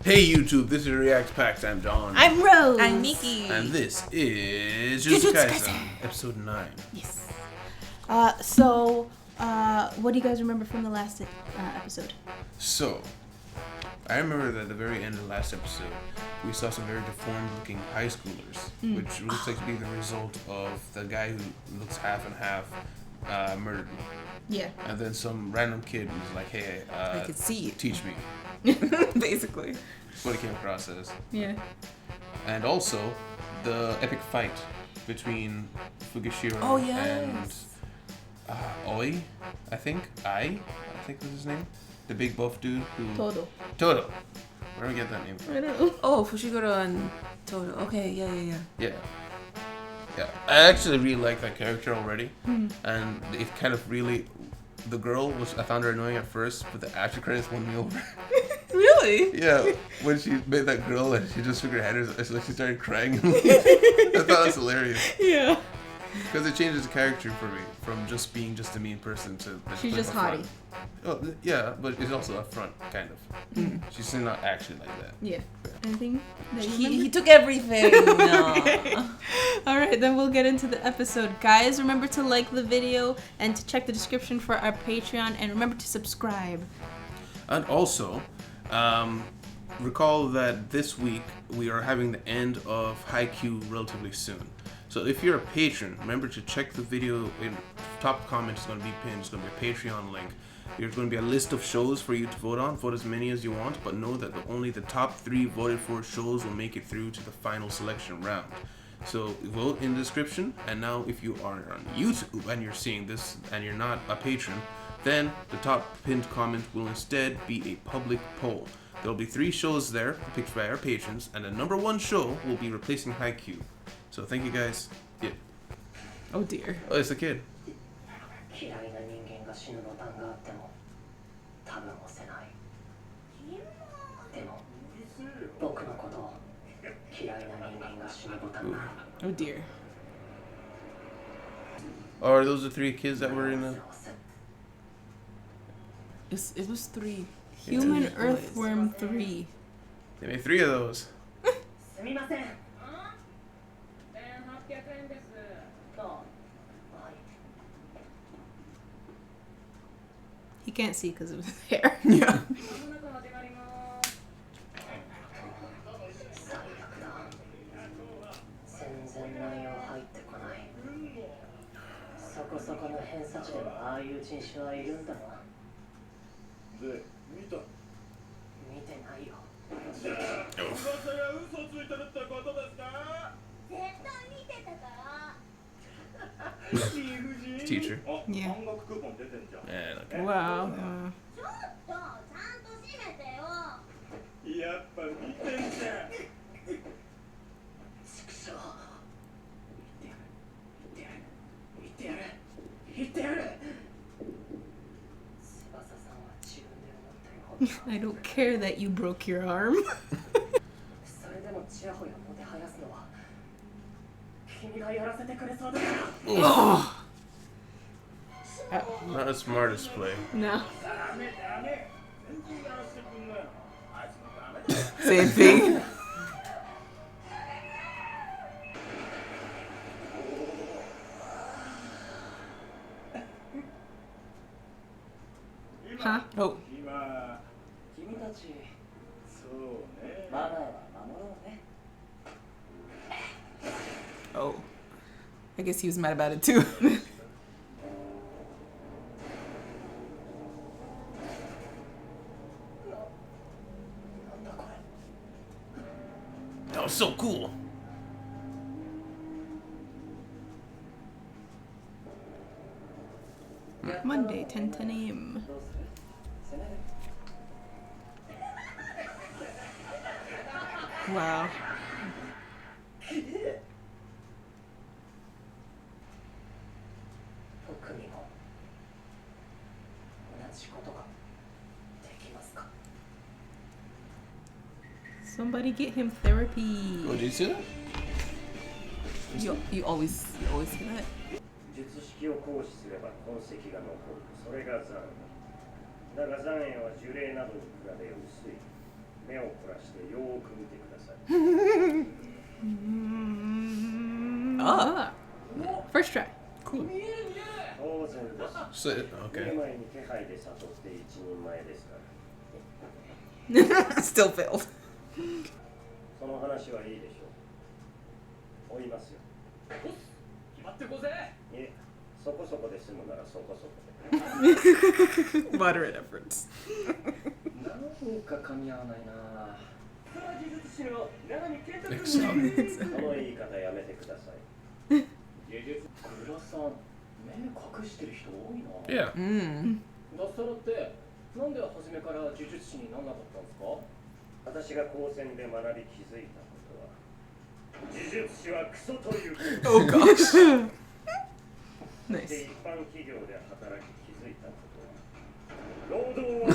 Hey YouTube, this is React Packs. I'm John. I'm Rose. I'm Nikki. And this is Jujutsu Kaisen, episode 9. Yes. What do you guys remember from the last episode? So, I remember that at the very end of the last episode, we saw some very deformed looking high schoolers, which looks like to be the result of the guy who looks half and half murdered me. Yeah. And then some random kid was like, hey, I could see it. teach me. Basically. That's what it came across as. Yeah. And also, the epic fight between Fugashiro Oh, and yes. Oi, I think was his name. The big buff dude who... Todo. Where do I get that name from? I don't know. Oh, Fushiguro and Todo. Okay, yeah. Yeah. I actually really like that character already. And it kind of really... The girl, I found her annoying at first, but the after credits won me over. Really? Yeah, when she made that girl and she just shook her head, it's like she started crying. I thought that was hilarious. Yeah. Because it changes the character for me from just being just a mean person to... She's just haughty. Oh, yeah, but it's also upfront, kind of. She's not actually like that. Yeah. Anything that you He remember? took everything. No. Okay. All right, then we'll get into the episode. Guys, remember to like the video and to check the description for our Patreon, and remember to subscribe. And also, recall that this week we are having the end of Haikyuu relatively soon. So if you're a patron, remember to check the video. In top comment is going to be pinned. It's going to be a Patreon link. There's going to be a list of shows for you to vote on. Vote as many as you want, but know that only the top 3 voted for shows will make it through to the final selection round. So vote in the description. And now if you are on YouTube and you're seeing this and you're not a patron, then the top pinned comment will instead be a public poll. There will be 3 shows there picked by our patrons, and the number 1 show will be replacing Haikyuu. So thank you guys. Yeah. Oh dear. Oh, it's a kid. Oh dear. Oh, are those the 3 kids that were in the... It was 3. Human Yeah. Earthworm 3. They made 3 of those. He can't see because of his hair. Yeah. Teacher. Yeah. Man, okay. Wow. I don't care that you broke your arm. Oh. Not the smartest play. No. Same thing. Huh? Oh. Oh. I guess he was mad about it too. That was so cool. Monday, 10 a.m. Wow. Somebody get him therapy. Oh, did you see that? You always see that. 術式を行使すれば痕跡が残る。それが残だ。だが残影は樹齢などに比べ薄い。目を凝らししてよーく見てください。 Ah. First try. Cool. 当然です。 So, 目 okay. 前に気配で悟って一人前ですから。 Still failed. その話はいいでしょう。追いますよ。決まってこぜ。いえ、そこそこで済むならそこそこで。 Moderate efforts. なんか噛み合わないな。その技術師の長見健太君 Excellent. その言い方やめてください。呪術グラさん、目隠してる人多いな。 Yeah. 脱サラってなんで初めから呪術師になんなかったんですか？私が高専で学び気づいたことは、呪術師はクソということ。 Oh gosh. で Nice. 一般企業で働き気づいたことは、労働は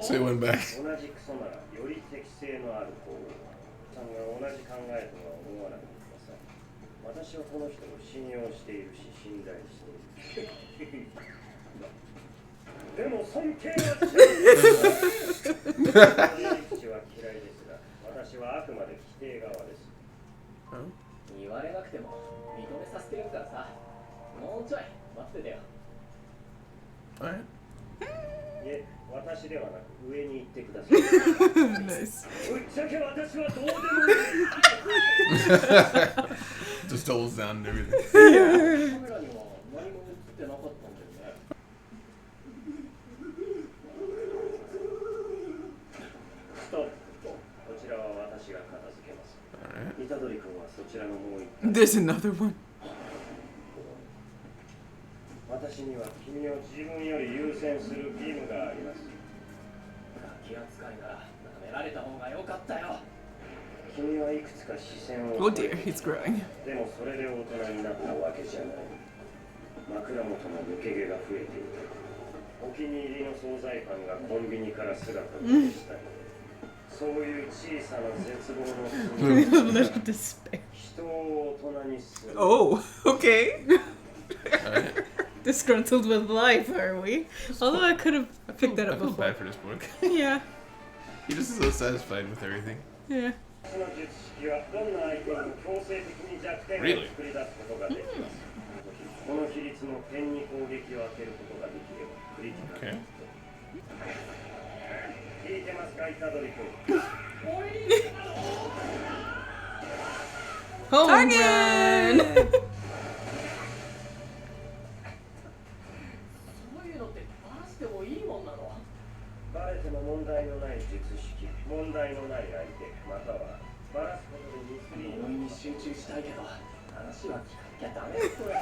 So he went back. 同じクソならより適性のある方をさんが同じ考えとは思わないでください。私はこの人を信用しているし信頼している。でも尊敬はしない。口は嫌いですが、私はあくまで否定側です。 Huh? 言われなくても認めさせてるからさ。もうちょい待っててよ。 Alright. いえ、私ではなく上に行ってください。 Nice. ぶっちゃけ私はどうでもいい。 Just doubles down and everything. カメラには何も映ってなかったんだよね。ストップ。こちらは私が片付けます。 Alright. 虎杖君はそちらのもう一 There's another one. 私には君を自分より優先する義務があります。ガキ扱いなら舐められた方が良かったよ。君はいくつか視線を Oh dear, he's growing. でもそれで大人になったわけじゃない。枕元の抜け毛が増えていた。お気に入りの惣菜パンがコンビニから姿を消したり、そういう小さな絶望の Little despair. 人を大人にする。 Oh, okay. Alright. Disgruntled with life, are we? Although I could have picked that I up feel before. bad for this book. Yeah. He just is so satisfied with everything. Yeah. その術式はどんな相手にも強制的に弱点を Really? 作り出すことができます。この比率の点に攻撃を当てることができればクリティカル。 Okay. 聞いてますか、虎杖君。 Home run. Target! そういうのってバラしてもいいもんなの？バレても問題のない術式、問題のない相手、またはバラすことでミスリード呪いに集中したいけど、話は聞かなきゃダメだこれ。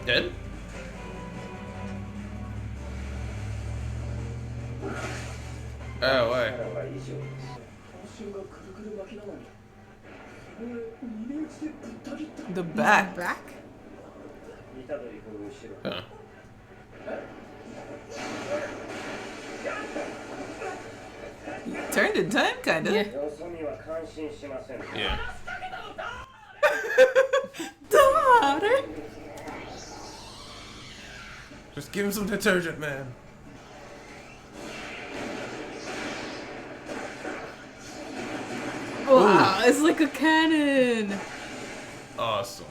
Dead? Oh, な why? らば以上です。報酬がくるくる巻きなのに、それ2年地でぶった切った。 The back. Back? 虎杖君後ろ。 Huh. Turned in time, kinda. Yeah. よそ見は感心しません。 Yeah. Daughter. Just give him some detergent, man. Wow, it's like a cannon. Awesome.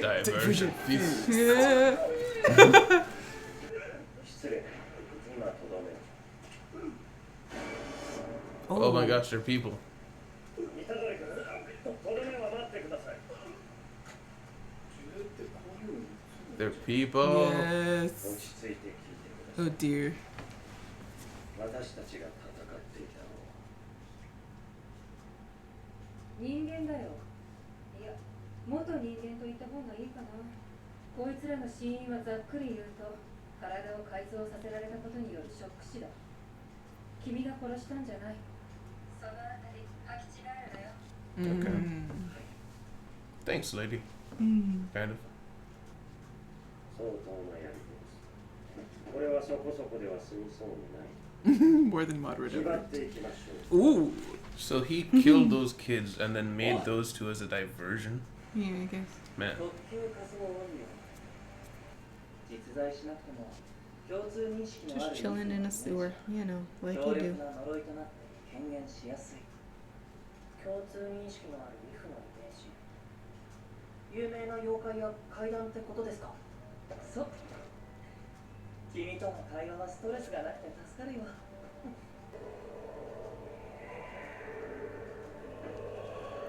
Diversion. Feast. Yeah. 失礼。今とどめ。 Oh my gosh, they're people. 虎杖君、とどめは待ってください。 They're people. 落 Yes. ち着いて聞いてくださ Oh い。 dear. 私たちが戦っていたのは。人間だよ。いや、元人間と言った方がいいかな。こいつらの死因はざっくり言うと、体を改造させられたことによるショック死だ。君が殺したんじゃない。そのあたり、履き違えるなよ。 Thanks, lady. Kind of. 相当なやり手です。これはそこそこでは済みそうにない。 More than moderate 決まっ effort. ていきましょう。 Ooh. So he killed those kids and then made those two as a diversion. Yeah, I guess. Man. 特急仮想オビオ実在しなくても共通認識のあ Just る chilling in a sewer, you know, like 強 you 力 do. な呪いとなって権限しやすい共通認識のあるイフの遺伝子有名な妖怪や怪談ってことですかそう君との会話はストレスがなくて助かるよ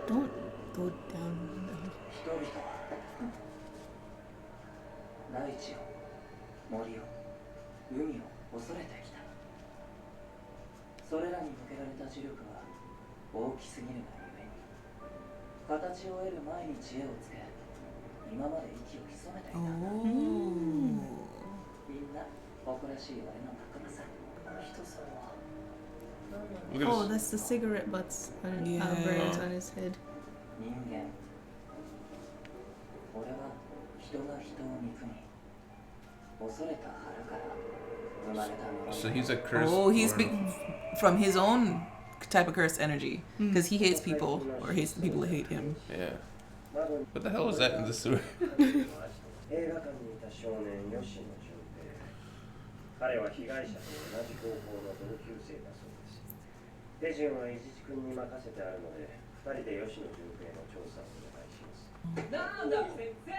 Don't go down. 人々は大地を森を海を恐れてきたそれらに向けられた呪力は大きすぎるがゆえに形を得る前に知恵をつけ今まで息を潜めていたんだみんな誇らしい俺の仲間さ人さんは Look at Oh, this. that's the cigarette butts on Yeah. birds on his head. 人間俺は人が人を憎み恐れた腹から生まれた呪い So he's a cursed. Oh, he's born- from his own type of cursed energy because he hates people or hates the people that hate him. Yeah. What the hell was that in the sewer? 映画館にいた少年吉野純平彼は被害者と同じ高校の同級生だそうです手順は伊地知君に任せてあるので2人で吉野純平の調査をお願いしますなんだ先生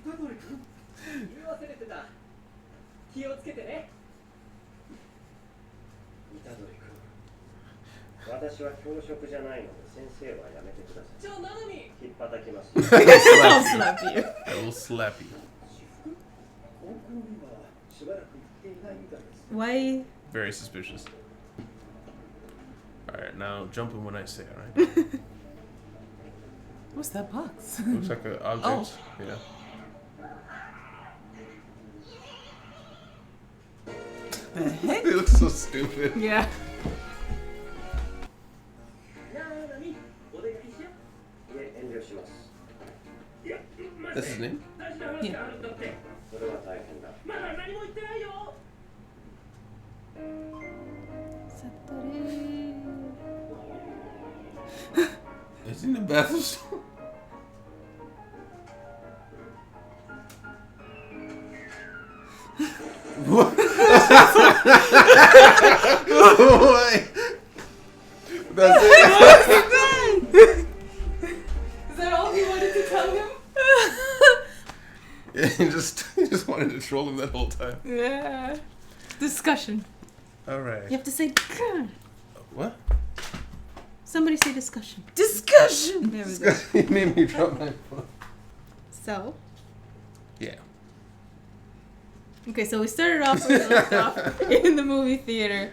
虎杖君言い忘れてた気をつけてね虎杖君私は教職じゃないので先生はやめてくださいじゃあなのに引っ叩きます I'll slap you. I will slap you. 高校にはしばらく行っていないみたいです Why? Very suspicious. Alright, now jump in when I say, alright? What's that box? Looks like an object. Yeah. The heck? They look so stupid. Yeah. なのにお出かけしよういえ遠慮します That's his name? 大事な話があるんだってそれは大変だまだ何も言ってないよ Is he in the bathroom stall? What? Why? That's it. Is that all you wanted to tell him? Yeah, he just wanted to troll him that whole time. Yeah. Discussion. All right. You have to say. What? Somebody say discussion. Discussion. There we go. He made me drop my phone. So. Yeah. Okay, so we started off where we left off in the movie theater.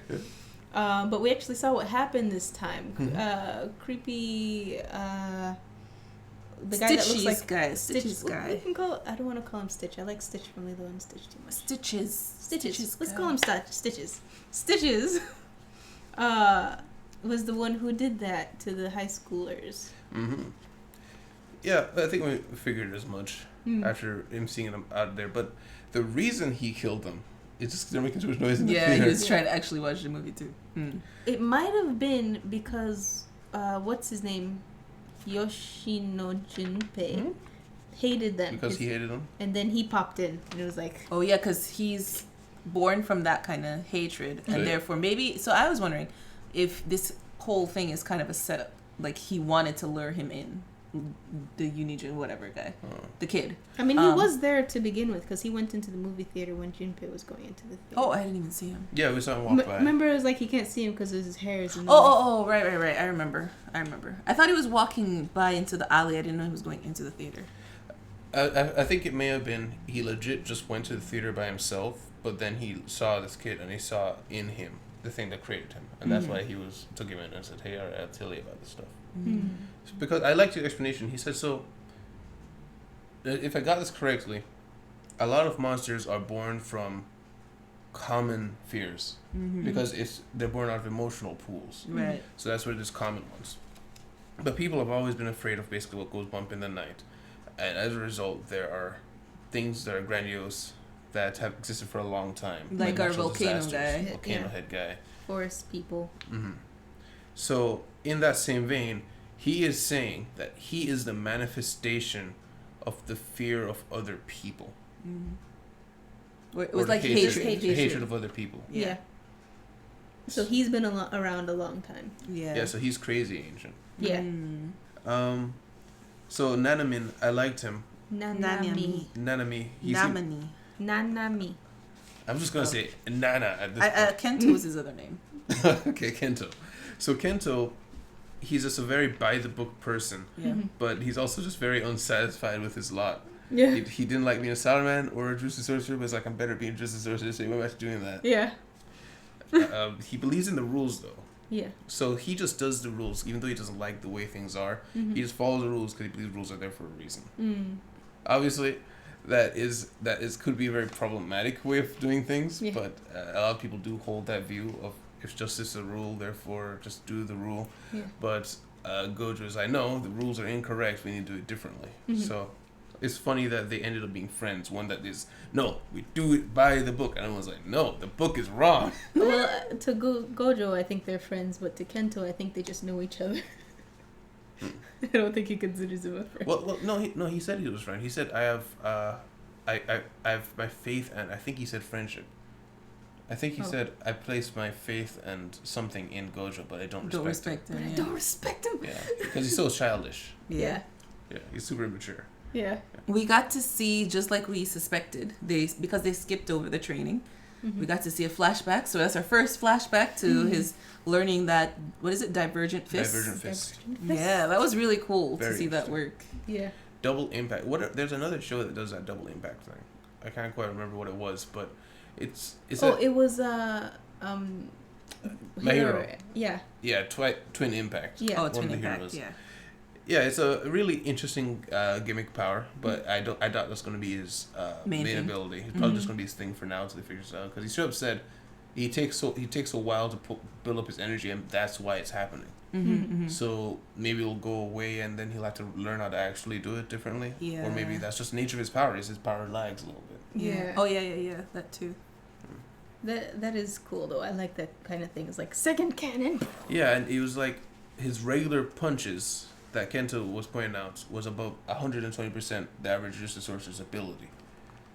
But we actually saw what happened this time. Creepy. The guy that looks like guy. Stitch. Stitches We guy. can call. I don't want to call him Stitch. I like Stitch from Lilo and Stitch too much. Stitches. Stitches. Let's guy. call him Stitches. Stitches. Was the one who did that to the high schoolers. Mm-hmm. Yeah, I think we figured as much Hmm. after him seeing them out there. But the reason he killed them is just 'cause they're making too much noise in the Yeah, theater. he was trying to actually watch the movie too. Mm. It might have been because what's his name, Yoshino Junpei, Hmm? hated them Because he hated them. and then he popped in and it was like, Oh yeah, because he's born from that kind of hatred, and Right. therefore maybe. So I was wondering if this whole thing is kind of a setup, like he wanted to lure him in, the Unijin whatever guy, the kid. I mean, he was there to begin with because he went into the movie theater when Junpei was going into the theater. Oh, I didn't even see him. Yeah, we saw him walk by. Remember, it was like he can't see him because his hair is in the Oh, right. I remember. I thought he was walking by into the alley. I didn't know he was going into the theater. I think it may have been he legit just went to the theater by himself, but then he saw this kid and he saw in him the thing that created him, and that's why he took him in and said, "Hey, I'll tell you about this stuff." Mm. Because I liked your explanation. He said, "So, if I got this correctly, a lot of monsters are born from common fears because they're born out of emotional pools. Right. So that's where there's common ones. But people have always been afraid of basically what goes bump in the night, and as a result, there are things that are grandiose that have existed for a long time, Like our natural volcano disasters, guy. volcano Yeah. head guy." forest people. Mm-hmm. So in that same vein, he is saying that he is the manifestation of the fear of other people. It was Or like hatred. of other people. Yeah. So he's been around a long time. Yeah, so he's crazy ancient. Yeah. So Nanamin, I liked him. Nanami. Nanami. Nanami. I'm just gonna say Nana at this point. Kento was his other name. Okay, Kento. So Kento, he's just a very by the book person. Yeah. But he's also just very unsatisfied with his lot. Yeah. He didn't like being a Salaman or a Jujutsu sorcerer, but it's like, I'm better being a Jujutsu sorcerer, so he went back to doing that. Yeah. He believes in the rules, though. Yeah. So he just does the rules, even though he doesn't like the way things are. He just follows the rules because he believes rules are there for a reason. Obviously, that could be a very problematic way of doing things, but a lot of people do hold that view of, if justice is a rule, therefore just do the rule. Yeah. But Gojo is, I know the rules are incorrect, we need to do it differently. So it's funny that they ended up being friends. One that is, no, we do it by the book. And I was like, no, the book is wrong. Well, to Gojo, I think they're friends, but to Kento, I think they just know each other. I don't think he considers him a friend. Well, no, he said he was friend. He said, I have my faith, and I think he said friendship. I think he said, I place my faith and something in Gojo, but I don't respect him. I don't respect him. Yeah, because he's so childish. Yeah. Yeah, he's super immature. Yeah. We got to see, just like we suspected, because they skipped over the training, we got to see a flashback. So that's our first flashback to his learning that, what is it, divergent fist? Divergent fist. Yeah, that was really cool Very to see that work. Yeah. Double impact. There's another show that does that double impact thing. I can't quite remember what it was, but it was My Hero. Yeah. Yeah, twin impact. Yeah. Oh, twin impact. Yeah. Yeah, it's a really interesting gimmick power, but I doubt that's going to be his main ability. It's probably just going to be his thing for now until he figures it out. Because he straight up said he takes a while to build up his energy, and that's why it's happening. So maybe it'll go away, and then he'll have to learn how to actually do it differently. Yeah. Or maybe that's just the nature of his power. His power lags a little bit. Yeah. Oh yeah. That too. That is cool though. I like that kind of thing. It's like second cannon. Yeah, and it was like his regular punches that Kento was pointing out was about 120% the average Jujutsu sorcerer's ability.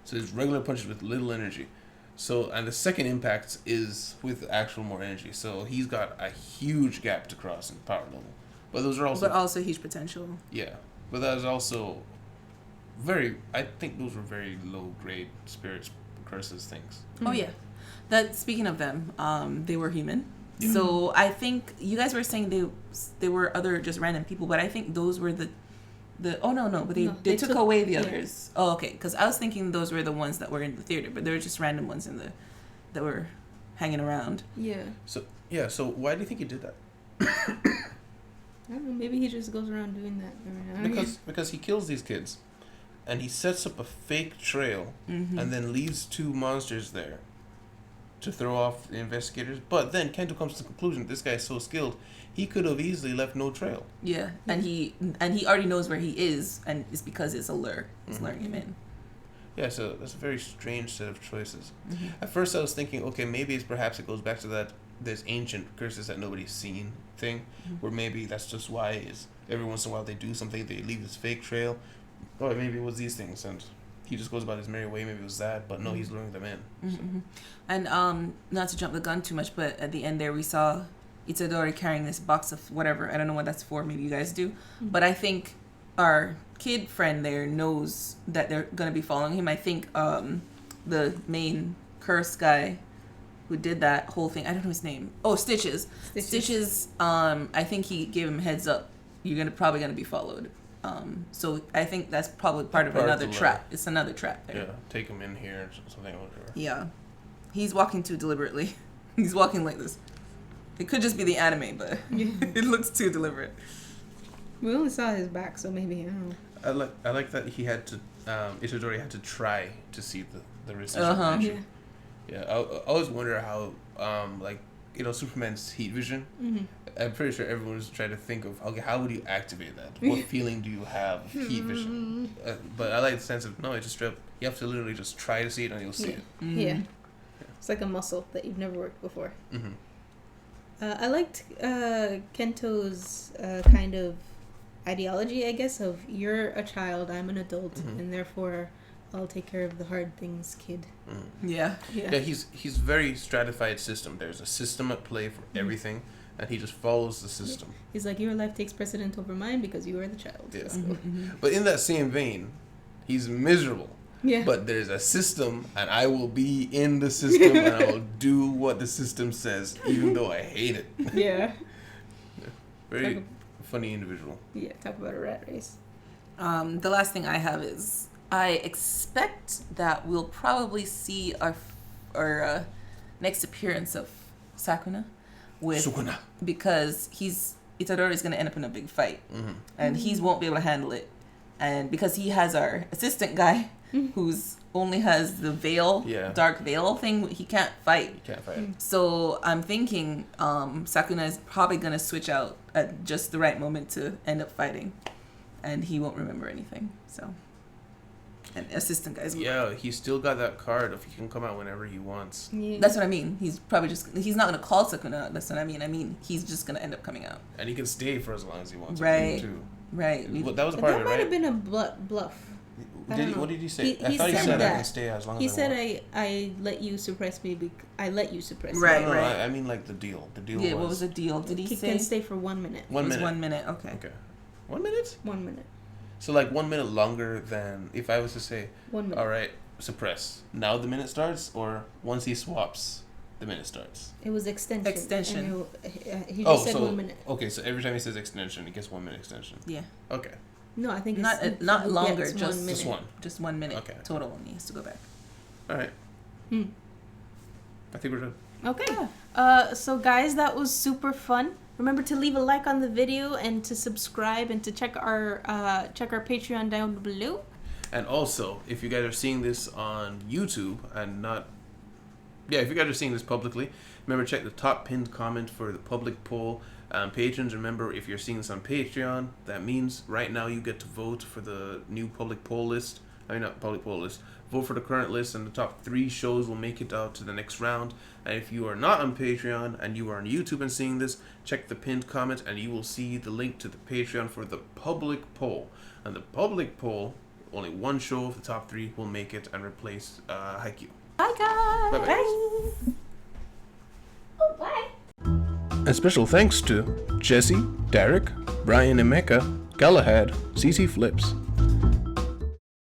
So his regular punches with little energy. So, and the second impact is with actual more energy. So he's got a huge gap to cross in power level. But those are also... But also huge potential. Yeah. But that is also I think those were very low grade spirits curses things. Oh yeah. That, speaking of them, they were human. So I think you guys were saying they were other just random people, but I think those were the but they took away the others. Oh, okay, because I was thinking those were the ones that were in the theater, but they were just random ones that were hanging around. Yeah. So why do you think he did that? I don't know. Maybe he just goes around doing that every now. Because he kills these kids, and he sets up a fake trail, and then leaves two monsters there to throw off the investigators. But then Kento comes to the conclusion this guy is so skilled, he could have easily left no trail. Yeah, and he already knows where he is, and it's because it's a lure. It's luring him in. Yeah, so that's a very strange set of choices. At first I was thinking, okay, maybe perhaps it goes back to that there's ancient curses that nobody's seen thing, where maybe that's just why is every once in a while they do something, they leave this fake trail. Or maybe it was these things, and he just goes about his merry way. Maybe it was that, but no, he's luring them in. So. And not to jump the gun too much, but at the end there we saw Itadori carrying this box of whatever. I don't know what that's for. Maybe you guys do. But I think our kid friend there knows that they're going to be following him. I think the main curse guy who did that whole thing, I don't know his name. Oh, Stitches. I think he gave him heads up. You're probably going to be followed. So I think that's probably part of another trap. It's another trap there. Yeah, take him in here or something or whatever. Yeah. He's walking too deliberately. He's walking like this. It could just be the anime, but it looks too deliberate. We only saw his back, so maybe, I don't know. I like that he had to, Itadori had to try to see the reciprocation. Yeah, I always wonder how, Superman's heat vision. I'm pretty sure everyone's trying to think of, okay, how would you activate that? What feeling do you have of heat vision? But I like the sense of, no, it's just straight up, you have to literally just try to see it and you'll see it. Yeah. It's like a muscle that you've never worked before. I liked Kento's kind of ideology, I guess, of you're a child, I'm an adult, and therefore I'll take care of the hard things, kid. Yeah. Yeah, he's very stratified system. There's a system at play for everything, and he just follows the system. He's like, your life takes precedent over mine because you are the child. Yeah. Let's go. But in that same vein, he's miserable. Yeah. But there's a system, and I will be in the system, and I will do what the system says, even though I hate it. Yeah. Very funny individual. Yeah, talk about a rat race. The last thing I have is I expect that we'll probably see our next appearance of Sakuna Sukuna. because Itadori is going to end up in a big fight, and he won't be able to handle it, and because he has our assistant guy who's only has the veil, dark veil thing, he can't fight. You can't fight. So I'm thinking Sakuna is probably going to switch out at just the right moment to end up fighting, and he won't remember anything. So, and assistant guys. Yeah, he's still got that card if he can come out whenever he wants. Yeah. That's what I mean. He's not going to call Sakuna. That's what I mean. He's just going to end up coming out. And he can stay for as long as he wants. Right. Too. Right. Well, that was a part That of it, might right? have been a bluff. What did he say? I He thought he said said I that. can stay as long He as I said, want. I let you suppress me. I let you suppress Right. me. No, I mean like the deal. The deal Yeah, was... what was the deal? Did he say? Can stay for 1 minute. It was 1 minute. Okay. Okay. 1 minute? 1 minute. So like 1 minute longer than if I was to say, 1 minute. all right, suppress. Now the minute starts, or once he swaps, the minute starts. It was extension. Extension. And he just said 1 minute. Okay, so every time he says extension, he gets 1 minute extension. Yeah. Okay. No, I think Not longer. it's Just 1 minute. Just one. Just 1 minute. Okay. Total when he has to go back. All right. I think we're done. Okay. So guys, that was super fun. Remember to leave a like on the video and to subscribe and to check our Patreon down below. And also, if you guys are seeing this on YouTube and not... Yeah, if you guys are seeing this publicly, remember check the top pinned comment for the public poll. Patrons, remember, if you're seeing this on Patreon, that means right now you get to vote for the new public poll list. I mean, not public poll list. Vote for the current list, and the top 3 shows will make it out to the next round. And if you are not on Patreon and you are on YouTube and seeing this, check the pinned comment and you will see the link to the Patreon for the public poll. And the public poll, only one show of the top 3 will make it and replace Haikyuu. Bye guys. Bye-bye. Bye. Oh, bye. And special thanks to Jesse, Derek, Brian Emeka, Galahad, CC Flips,